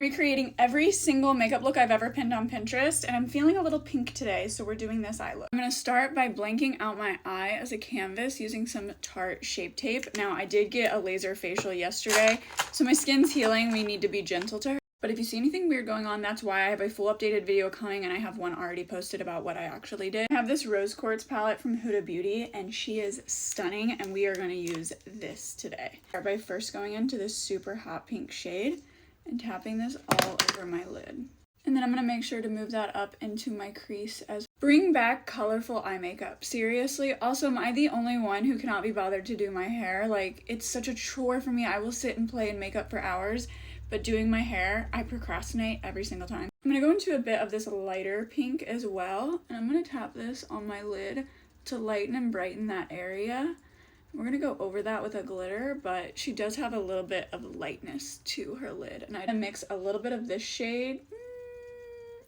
Recreating every single makeup look I've ever pinned on Pinterest, and I'm feeling a little pink today, so we're doing this eye look. I'm going to start by blanking out my eye as a canvas using some Tarte Shape Tape. Now, I did get a laser facial yesterday, so my skin's healing. We need to be gentle to her. But if you see anything weird going on, that's why. I have a full updated video coming, and I have one already posted about what I actually did. I have this Rose Quartz palette from Huda Beauty, and she is stunning, and we are going to use this today. Start by first going into this super hot pink shade and tapping this all over my lid. And then I'm going to make sure to move that up into my crease as bring back colorful eye makeup. Seriously. Also, am I the only one who cannot be bothered to do my hair? Like, it's such a chore for me. I will sit and play in makeup for hours, but doing my hair, I procrastinate every single time. I'm going to go into a bit of this lighter pink as well, and I'm going to tap this on my lid to lighten and brighten that area. We're going to go over that with a glitter, but she does have a little bit of lightness to her lid. And I'm going to mix a little bit of this shade,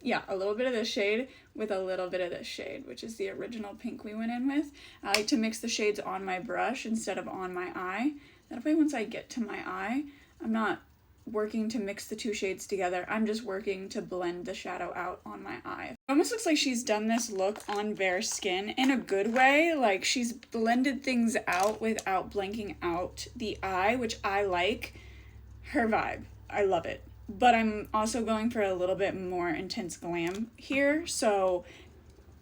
a little bit of this shade with a little bit of this shade, which is the original pink we went in with. I like to mix the shades on my brush instead of on my eye. That way once I get to my eye, I'm not working to mix the two shades together. I'm just working to blend the shadow out on my eye. It almost looks like she's done this look on bare skin in a good way. Like, she's blended things out without blanking out the eye, which I like. Her vibe. I love it. But I'm also going for a little bit more intense glam here, so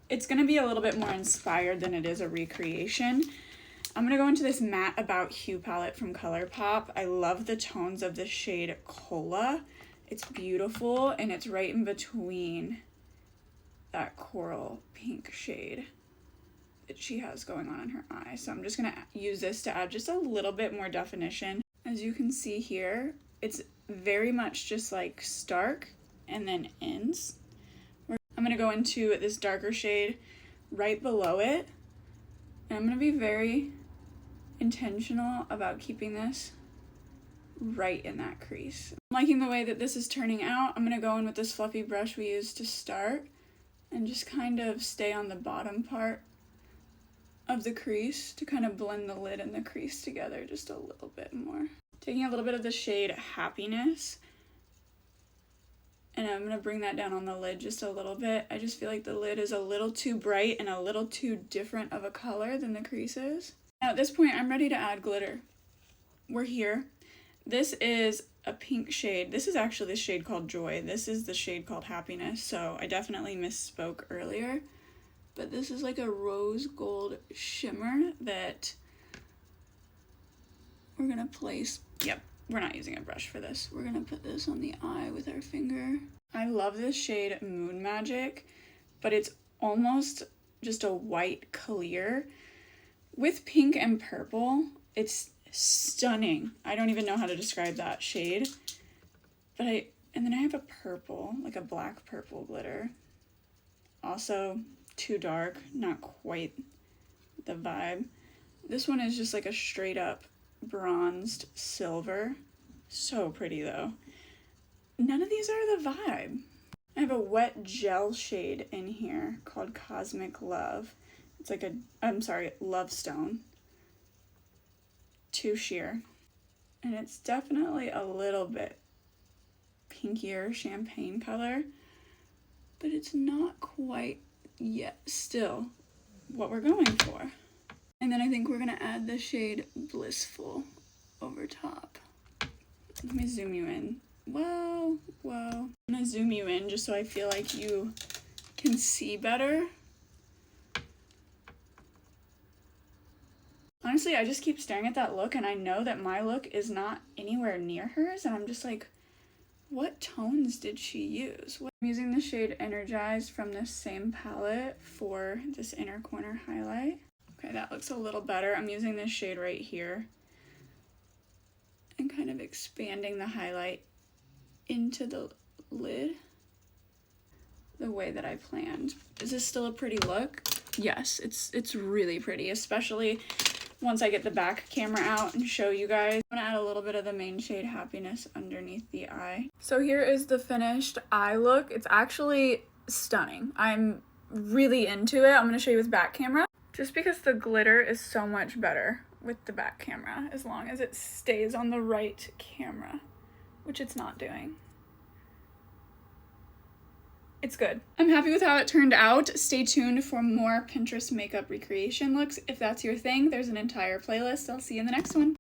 it's going to be a little bit more inspired than it is a recreation. I'm going to go into this Matte About Hue palette from ColourPop. I love the tones of the shade Cola. It's beautiful, and it's right in between that coral pink shade that she has going on in her eye. So I'm just going to use this to add just a little bit more definition. As you can see here, it's very much just like stark and then ends. I'm going to go into this darker shade right below it, and I'm going to be very intentional about keeping this right in that crease. I'm liking the way that this is turning out. I'm going to go in with this fluffy brush we used to start and just kind of stay on the bottom part of the crease to kind of blend the lid and the crease together just a little bit more. Taking a little bit of the shade Happiness, and I'm going to bring that down on the lid just a little bit. I just feel like the lid is a little too bright and a little too different of a color than the crease is. Now at this point, I'm ready to add glitter. We're here. This is a pink shade. This is actually the shade called Joy. This is the shade called Happiness, so I definitely misspoke earlier. But this is like a rose gold shimmer that we're gonna place. Yep, we're not using a brush for this. We're gonna put this on the eye with our finger. I love this shade Moon Magic, but it's almost just a white clear with pink and purple. It's stunning. I don't even know how to describe that shade. But and then I have a purple, like a black purple glitter. Also too dark, not quite the vibe. This one is just like a straight up bronzed silver. So pretty though. None of these are the vibe. I have a wet gel shade in here called Cosmic Love. It's like Love Stone. Too sheer. And it's definitely a little bit pinkier champagne color, but it's not quite yet still what we're going for. And then I think we're gonna add the shade Blissful over top. Let me zoom you in. Whoa. I'm gonna zoom you in just so I feel like you can see better. Honestly, I just keep staring at that look, and I know that my look is not anywhere near hers, and I'm just like, what tones did she use? I'm using the shade Energized from this same palette for this inner corner highlight. Okay, that looks a little better. I'm using this shade right here and kind of expanding the highlight into the lid the way that I planned. Is this still a pretty look? Yes, it's really pretty, especially once I get the back camera out and show you guys. I'm gonna add a little bit of the main shade Happiness underneath the eye. So here is the finished eye look. It's actually stunning. I'm really into it. I'm gonna show you with back camera. Just because the glitter is so much better with the back camera, as long as it stays on the right camera, which it's not doing. It's good. I'm happy with how it turned out. Stay tuned for more Pinterest makeup recreation looks. If that's your thing, there's an entire playlist. I'll see you in the next one.